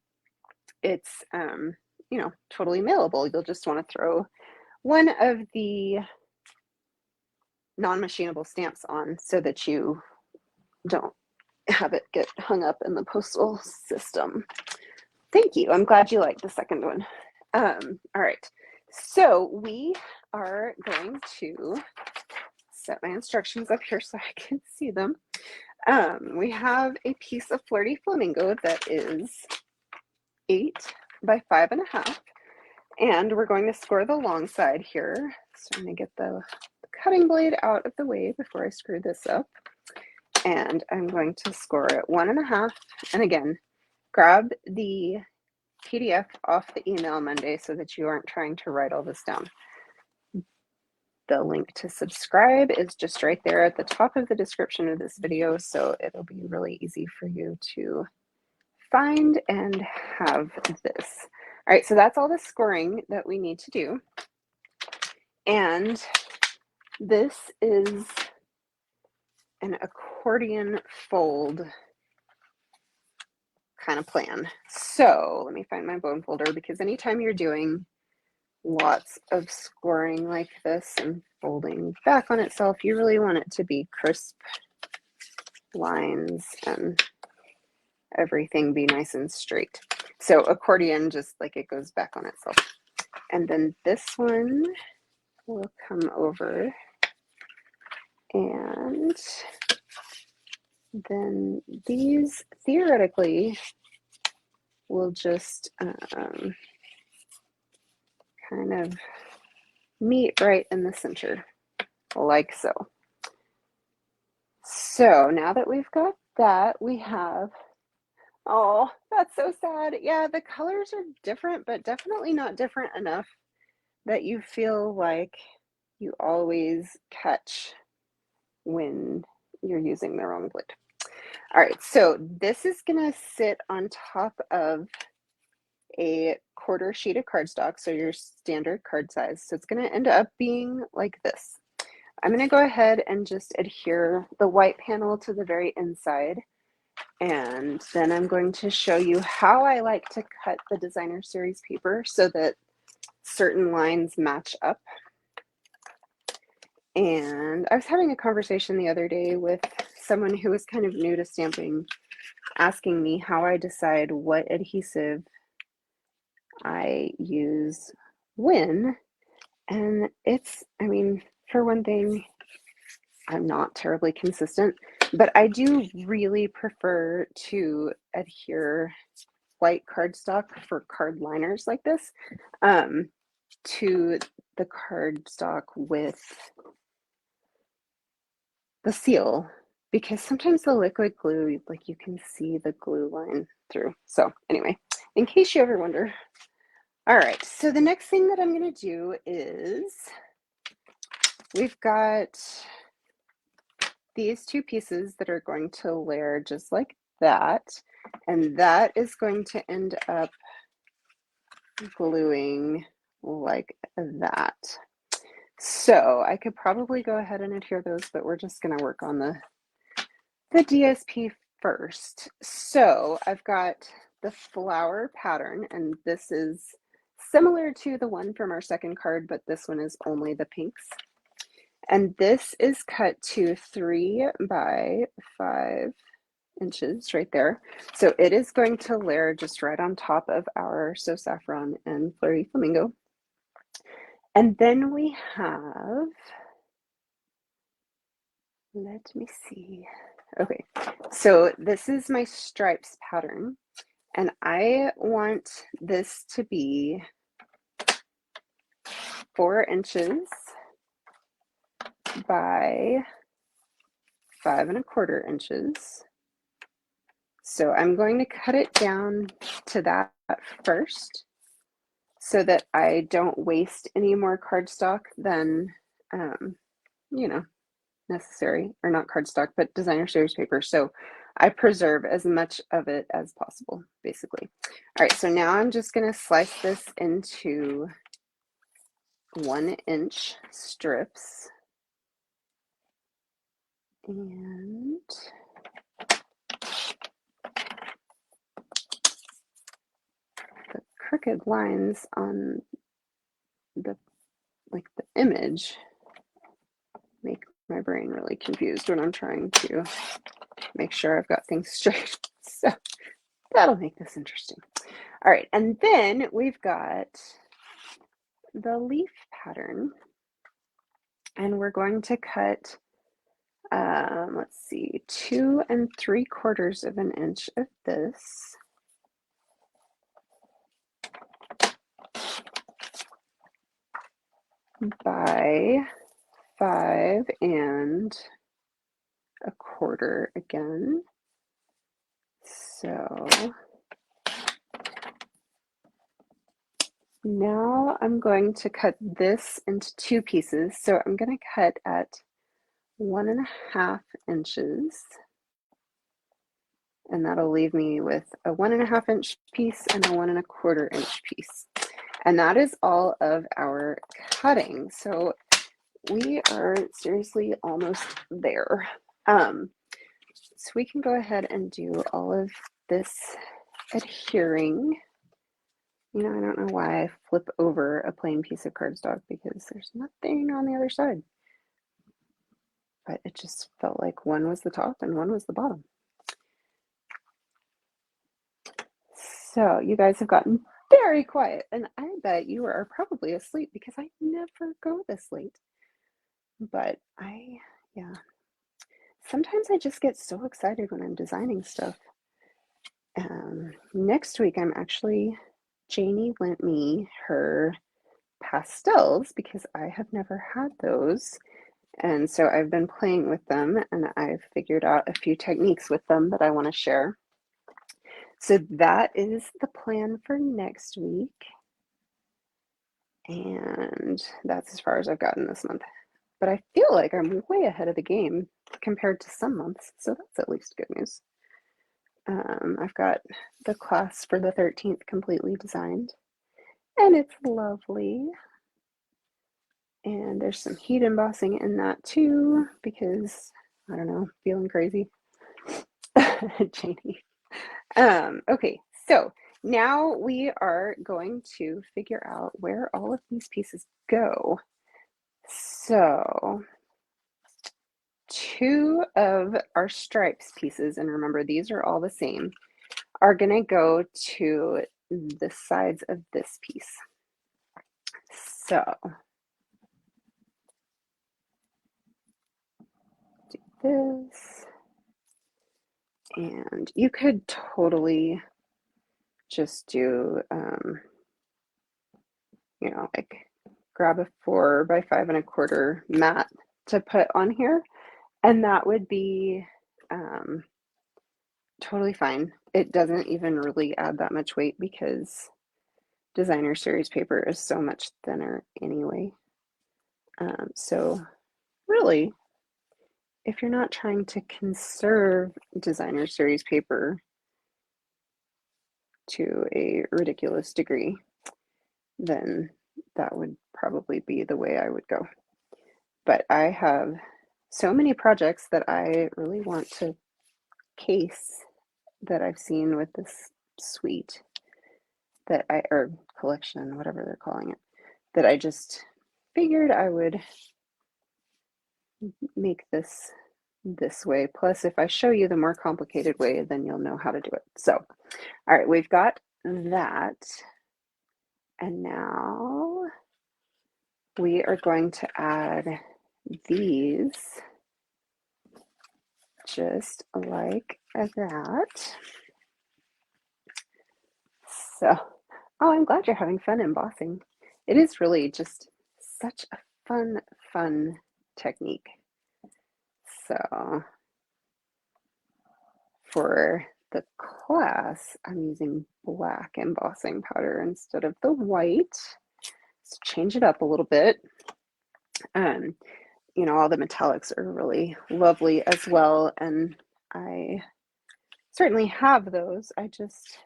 it's, you know, totally mailable. You'll just want to throw one of the non-machinable stamps on so that you don't have it get hung up in the postal system. Thank you. I'm glad you liked the second one. All right. So we are going to set my instructions up here so I can see them. We have a piece of Flirty Flamingo that is 8 by 5.5. And we're going to score the long side here. So I'm going to get the cutting blade out of the way before I screw this up. And I'm going to score it 1.5. And again, grab the PDF off the email Monday so that you aren't trying to write all this down. The link to subscribe is just right there at the top of the description of this video, so it'll be really easy for you to find and have this. All right, so that's all the scoring that we need to do. And this is an accordion fold kind of plan. So let me find my bone folder, because anytime you're doing lots of scoring like this and folding back on itself, you really want it to be crisp lines and everything be nice and straight. So accordion, just like it goes back on itself. And then this one will come over, and then these theoretically will just kind of meet right in the center, like so. So now that we've got that, we have, oh, that's so sad. Yeah, the colors are different, but definitely not different enough that you feel like you always catch when you're using the wrong blade. All right, so this is gonna sit on top of a quarter sheet of cardstock, so your standard card size. So it's gonna end up being like this. I'm gonna go ahead and just adhere the white panel to the very inside, and then I'm going to show you how I like to cut the designer series paper so that certain lines match up. And I was having a conversation the other day with someone who was kind of new to stamping, asking me how I decide what adhesive I use when. And it's, I mean, for one thing, I'm not terribly consistent, but I do really prefer to adhere white cardstock for card liners like this to the cardstock with the seal, because sometimes the liquid glue, like you can see the glue line through. So anyway, in case you ever wonder. All right, so the next thing that I'm going to do is we've got these two pieces that are going to layer just like that, and that is going to end up gluing like that. So I could probably go ahead and adhere those, but we're just going to work on the DSP first. So I've got the flower pattern, and this is similar to the one from our second card, but this one is only the pinks. And this is cut to 3 by 5 inches right there. So it is going to layer just right on top of our So Saffron and Flirty Flamingo. And then we have, let me see. Okay, so this is my stripes pattern, and I want this to be 4 inches by 5.25 inches. So I'm going to cut it down to that first. so that I don't waste any more cardstock than, you know, necessary, or not cardstock, but designer series paper. So I preserve as much of it as possible, basically. All right, so now I'm just going to slice this into 1-inch strips. And the crooked lines on the image make my brain really confused when I'm trying to make sure I've got things straight. So that'll make this interesting. All right, and then we've got the leaf pattern, and we're going to cut, let's see, 2 3/4 of an inch of this. By 5 1/4 again. So now I'm going to cut this into 2 pieces. So I'm going to cut at 1.5 inches, and that'll leave me with a 1.5 inch piece and a 1 1/4 inch piece. And that is all of our cutting. So we are seriously almost there. So we can go ahead and do all of this adhering. You know, I don't know why I flip over a plain piece of cardstock, because there's nothing on the other side. But it just felt like one was the top and one was the bottom. So you guys have gotten very quiet, and I bet you are probably asleep because I never go this late. But yeah, sometimes I just get so excited when I'm designing stuff. Next week, Janie lent me her pastels because I have never had those. And so I've been playing with them, and I've figured out a few techniques with them that I want to share. So that is the plan for next week. And that's as far as I've gotten this month. But I feel like I'm way ahead of the game compared to some months. So that's at least good news. I've got the class for the 13th completely designed, and it's lovely. And there's some heat embossing in that too, because I don't know, feeling crazy. Janie. Okay, so now we are going to figure out where all of these pieces go. So 2 of our stripes pieces, and remember these are all the same, are going to go to the sides of this piece. So do this, and you could totally just do, you know, like grab a 4 by 5 1/4 mat to put on here, and that would be totally fine. It doesn't even really add that much weight because designer series paper is so much thinner anyway. So really, if you're not trying to conserve designer series paper to a ridiculous degree, then that would probably be the way I would go. But I have so many projects that I really want to case that I've seen with this suite or collection, whatever they're calling it, that I just figured I would make this way. Plus, if I show you the more complicated way, then you'll know how to do it. So, all right, we've got that. And now we are going to add these just like that. So, oh, I'm glad you're having fun embossing. It is really just such a fun technique. So, for the class, I'm using black embossing powder instead of the white. Let's change it up a little bit. You know, all the metallics are really lovely as well, and I certainly have those. I just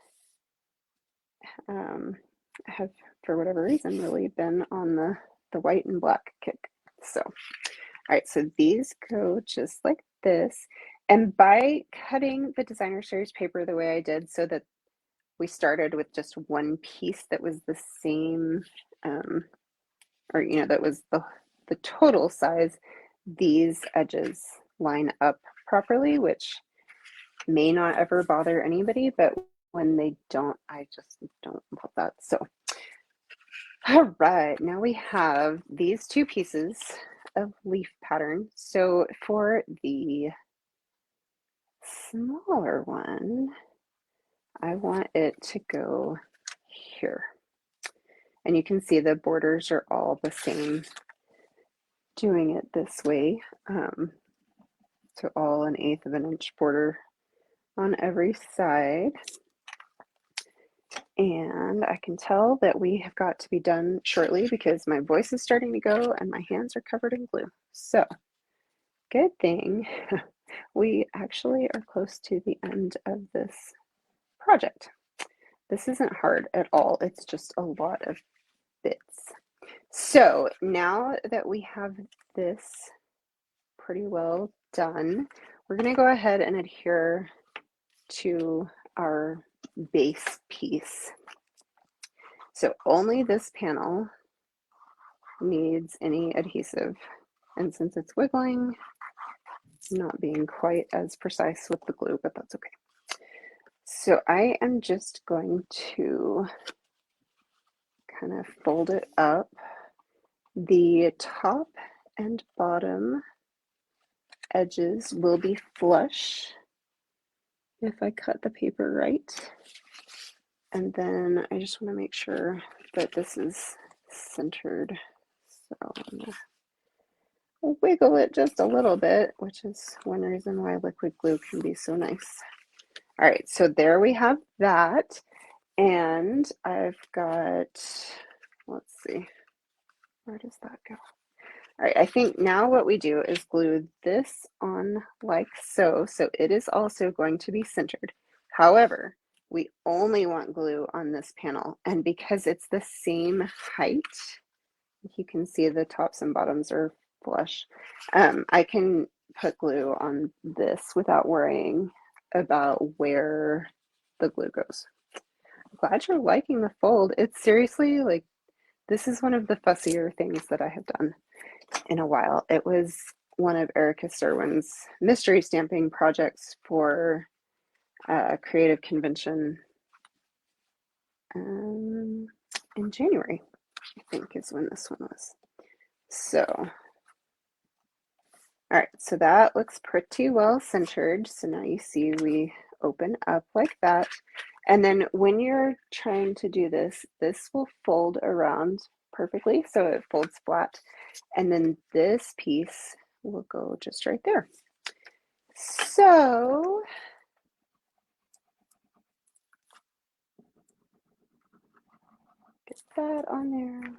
have, for whatever reason, really been on the white and black kick. So, all right, so these go just like this. And by cutting the designer series paper the way I did, so that we started with just one piece that was the same, or, you know, that was the total size, these edges line up properly, which may not ever bother anybody, but when they don't, I just don't love that. So, all right, now we have these two pieces of leaf pattern. So for the smaller one, I want it to go here. And you can see the borders are all the same, doing it this way. So all 1/8 of an inch border on every side. And I can tell that we have got to be done shortly because my voice is starting to go and my hands are covered in glue. So, good thing we actually are close to the end of this project. This isn't hard at all. It's just a lot of bits. So now that we have this pretty well done, we're going to go ahead and adhere to our base piece. So only this panel needs any adhesive. And since it's wiggling, it's not being quite as precise with the glue, but that's okay. So I am just going to kind of fold it up. The top and bottom edges will be flush if I cut the paper right. And then I just want to make sure that this is centered. So I'm going to wiggle it just a little bit, which is one reason why liquid glue can be so nice. All right, so there we have that. And I've got, let's see, where does that go? All right, I think now what we do is glue this on like so. So it is also going to be centered. However, we only want glue on this panel. And because it's the same height, you can see the tops and bottoms are flush. I can put glue on this without worrying about where the glue goes. I'm glad you're liking the fold. It's seriously like, this is one of the fussier things that I have done in a while. It was one of Erica Serwin's mystery stamping projects for a creative convention in January, I think is when this one was. So, all right, so that looks pretty well centered. So now you see we open up like that. And then when you're trying to do this, this will fold around perfectly. So it folds flat. And then this piece will go just right there. So get that on there.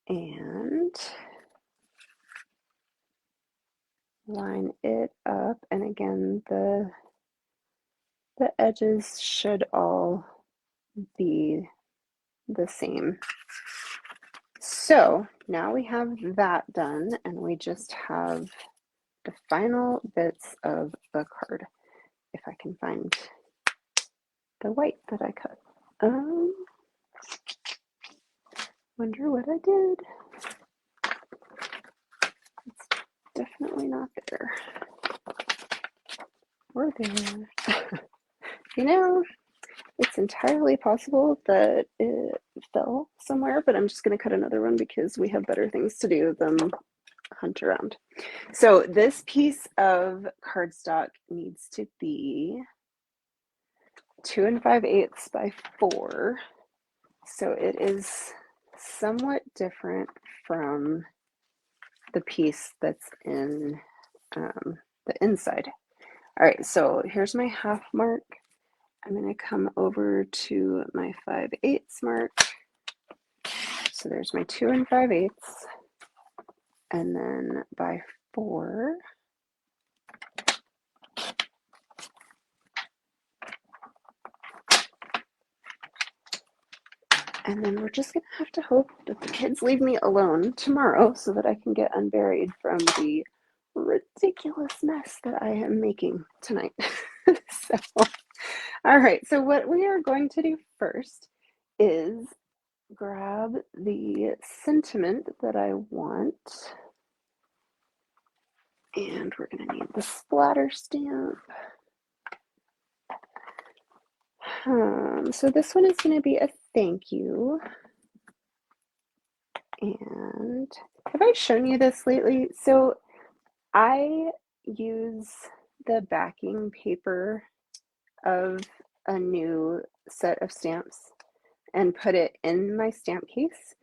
And line it up. And again, the edges should all be the same. So now we have that done, and we just have the final bits of the card. If I can find the white that I cut. Wonder what I did. It's definitely not there. Or there. You know, it's entirely possible that it fell somewhere, but I'm just going to cut another one because we have better things to do than hunt around. So this piece of cardstock needs to be 2 5/8 by 4. So it is somewhat different from the piece that's in the inside. All right, so here's my half mark. I'm going to come over to my 5/8 mark. So there's my 2 5/8, and then by 4. And then we're just going to have to hope that the kids leave me alone tomorrow so that I can get unburied from the ridiculous mess that I am making tonight. So, all right, so what we are going to do first is grab the sentiment that I want. And we're going to need the splatter stamp. So this one is going to be a thank you. And have I shown you this lately? So I use the backing paper of a new set of stamps and put it in my stamp case.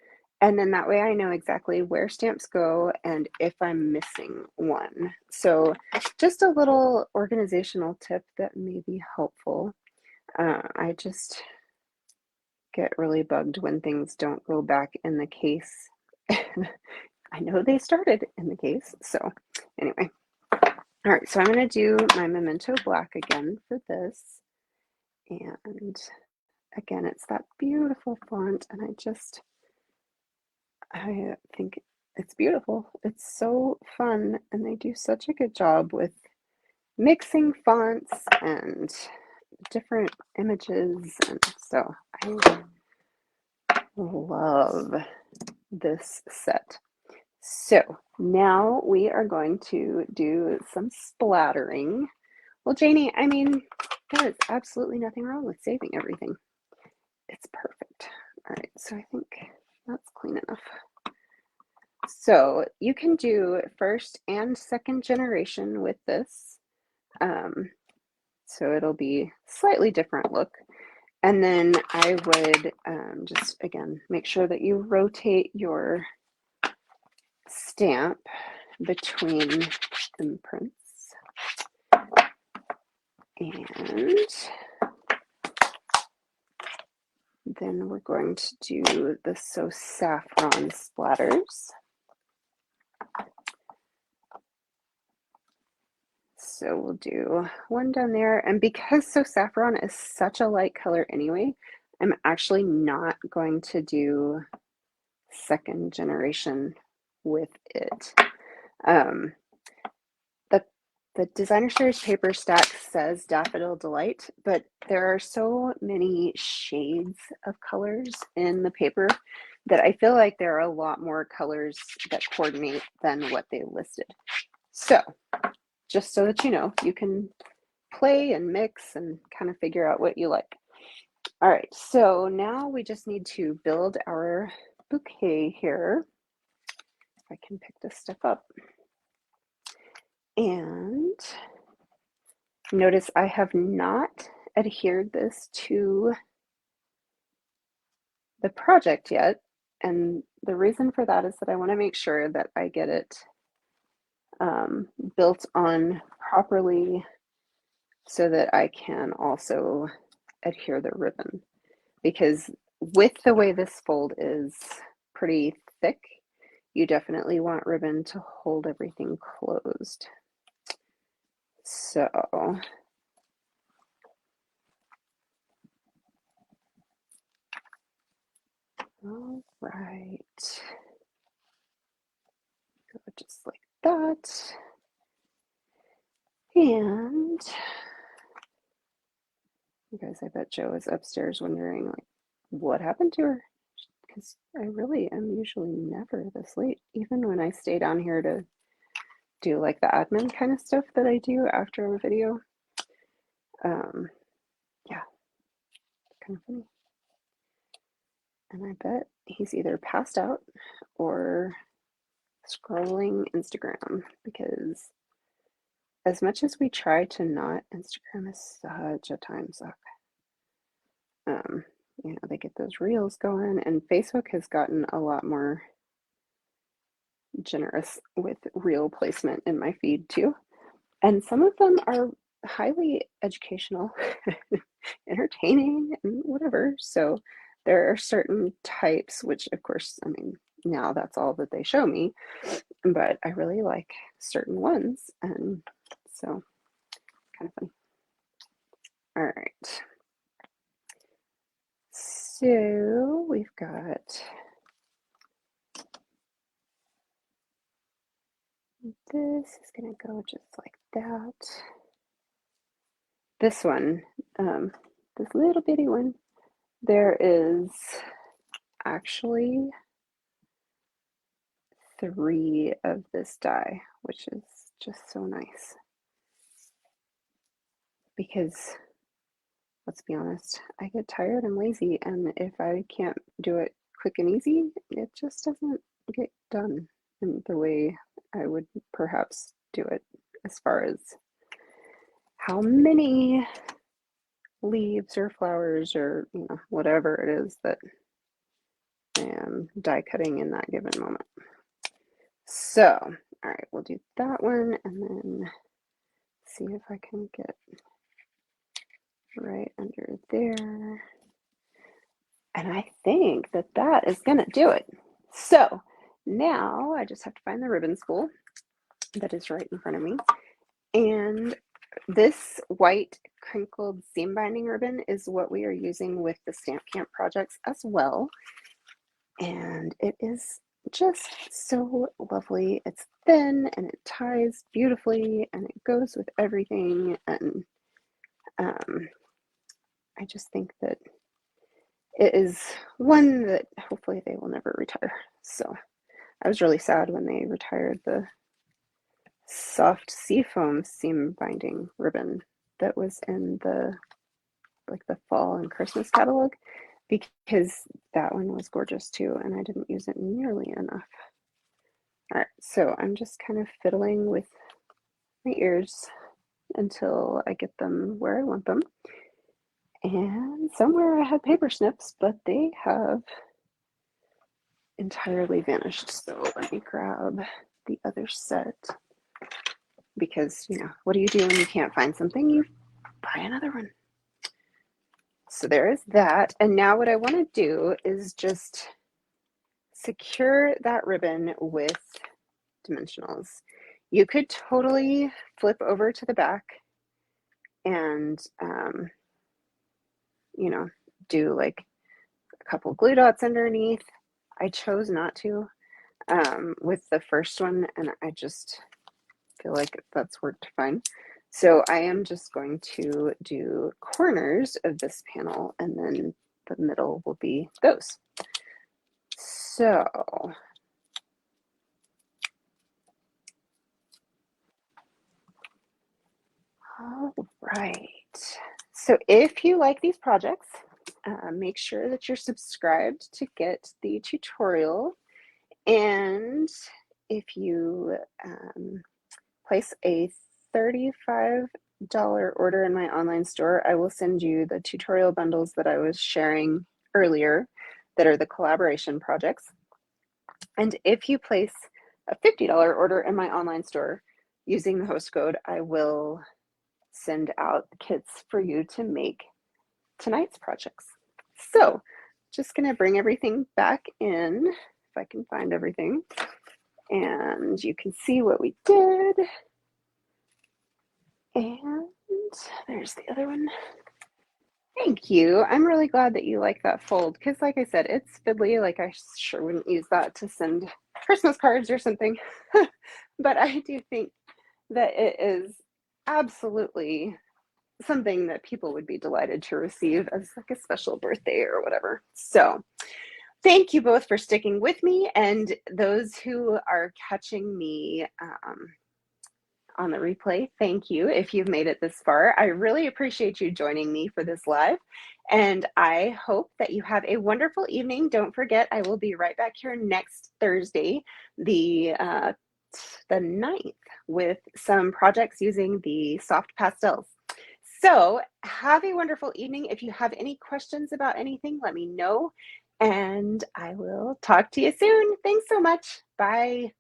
And then that way I know exactly where stamps go and if I'm missing one. So just a little organizational tip that may be helpful. I just get really bugged when things don't go back in the case. I know they started in the case. So anyway, all right, so I'm going to do my Memento Black again for this. And again, it's that beautiful font, and I think it's beautiful. It's so fun, and they do such a good job with mixing fonts and different images, and so I love this set. So now we are going to do some splattering. Well, Janie, I mean, there is absolutely nothing wrong with saving everything. It's perfect. All right, so I think that's clean enough. So you can do first and second generation with this. So it'll be slightly different look. And then I would just, again, make sure that you rotate your stamp between imprints. And then we're going to do the So Saffron splatters. So we'll do one down there. And because So Saffron is such a light color anyway, I'm actually not going to do second generation with it. The Designer Series paper stack says Daffodil Delight, but there are so many shades of colors in the paper that I feel like there are a lot more colors that coordinate than what they listed. So just so that you know, you can play and mix and kind of figure out what you like. All right, so now we just need to build our bouquet here. If I can pick this stuff up. And notice I have not adhered this to the project yet. And the reason for that is that I want to make sure that I get it built on properly so that I can also adhere the ribbon. Because with the way this fold is pretty thick, you definitely want ribbon to hold everything closed. So all right, go just like that. And you guys, I bet Joe is upstairs wondering, like, what happened to her? Because I really am usually never this late, even when I stay down here to do like the admin kind of stuff that I do after a video. Yeah, kind of funny. And I bet he's either passed out or scrolling Instagram, because as much as we try to not, Instagram is such a time suck. You know, they get those reels going, and Facebook has gotten a lot more generous with reel placement in my feed too. And some of them are highly educational, entertaining, and whatever. So there are certain types, which of course, I mean, now that's all that they show me, but I really like certain ones. And so kind of funny. All right. So we've got this is going to go just like that. This one, this little bitty one, there is actually 3 of this die, which is just so nice. Because let's be honest, I get tired and lazy, and if I can't do it quick and easy, it just doesn't get done in the way I would perhaps do it, as far as how many leaves or flowers or whatever it is that I am die cutting in that given moment. So, all right, we'll do that one and then see if I can get right under there. And I think that that is going to do it. So now I just have to find the ribbon spool that is right in front of me. And this white crinkled seam binding ribbon is what we are using with the Stamp Camp projects as well. And it is just so lovely. It's thin and it ties beautifully and it goes with everything. And I just think that it is one that hopefully they will never retire. So I was really sad when they retired the soft seafoam seam binding ribbon that was in the fall and Christmas catalog, because that one was gorgeous too and I didn't use it nearly enough. All right, so I'm just kind of fiddling with my ears until I get them where I want them. And somewhere I had paper snips, but they have entirely vanished. So let me grab the other set, because what do you do when you can't find something? You buy another one. So there is that. And now what I want to do is just secure that ribbon with dimensionals. You could totally flip over to the back and do like a couple glue dots underneath. I chose not to with the first one, and I just feel like that's worked fine. So I am just going to do corners of this panel, and then the middle will be those. So all right. So if you like these projects, make sure that you're subscribed to get the tutorial. And if you place a $35 order in my online store, I will send you the tutorial bundles that I was sharing earlier that are the collaboration projects. And if you place a $50 order in my online store using the host code, I will send out the kits for you to make tonight's projects. So just going to bring everything back in, if I can find everything, and you can see what we did. And there's the other one. Thank you. I'm really glad that you like that fold, because like I said, it's fiddly. Like I sure wouldn't use that to send Christmas cards or something. But I do think that it is absolutely something that people would be delighted to receive as like a special birthday or whatever. So thank you both for sticking with me, and those who are catching me on the replay, thank you if you've made it this far. I really appreciate you joining me for this live, and I hope that you have a wonderful evening. Don't forget, I will be right back here next Thursday, the 9th, with some projects using the soft pastels. So have a wonderful evening. If you have any questions about anything, let me know, and I will talk to you soon. Thanks so much. Bye.